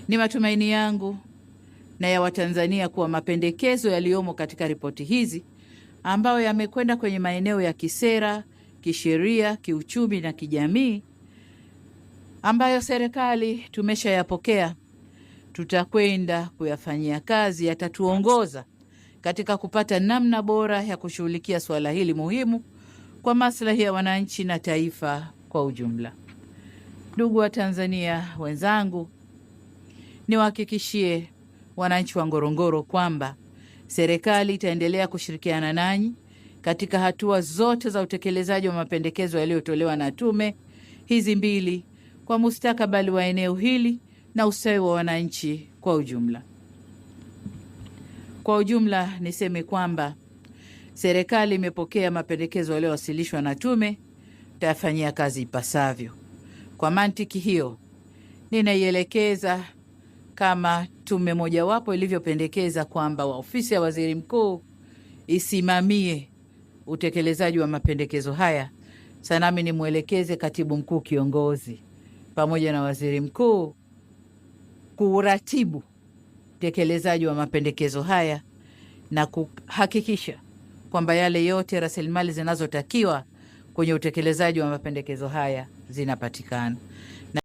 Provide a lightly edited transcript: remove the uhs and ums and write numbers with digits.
Ni matumaini yangu na ya Watanzania kuwa mapendekezo yaliyomo katika ripoti hizi ambayo yamekwenda kwenye maeneo ya kisera, kisheria, kiuchumi na kijamii ambayo serikali tumeshayapokea, tutakwenda kuyafanyia kazi, yatatuongoza katika kupata namna bora ya kushughulikia swala hili muhimu kwa maslahi ya wananchi na taifa kwa ujumla. Ndugu wa Tanzania wenzangu, niwahakikishie wananchi wa Ngorongoro kwamba serikali itaendelea kushirikiana nanyi katika hatua zote za utekelezaji wa mapendekezo yaliyotolewa na tume hizi mbili kwa mustakabali wa eneo hili na ustawi wa wananchi kwa ujumla. Kwa ujumla niseme kwamba serikali imepokea mapendekezo yaliyowasilishwa na tume, tutayafanyia kazi ipasavyo. Kwa mantiki hiyo, ninaielekeza kama tume mojawapo ilivyopendekeza kwamba ofisi ya waziri mkuu isimamie utekelezaji wa mapendekezo haya. Sanami nimwelekeze katibu mkuu kiongozi pamoja na waziri mkuu kuratibu utekelezaji wa mapendekezo haya na kuhakikisha kwamba yale yote rasilimali zinazotakiwa kwenye utekelezaji wa mapendekezo haya zinapatikana.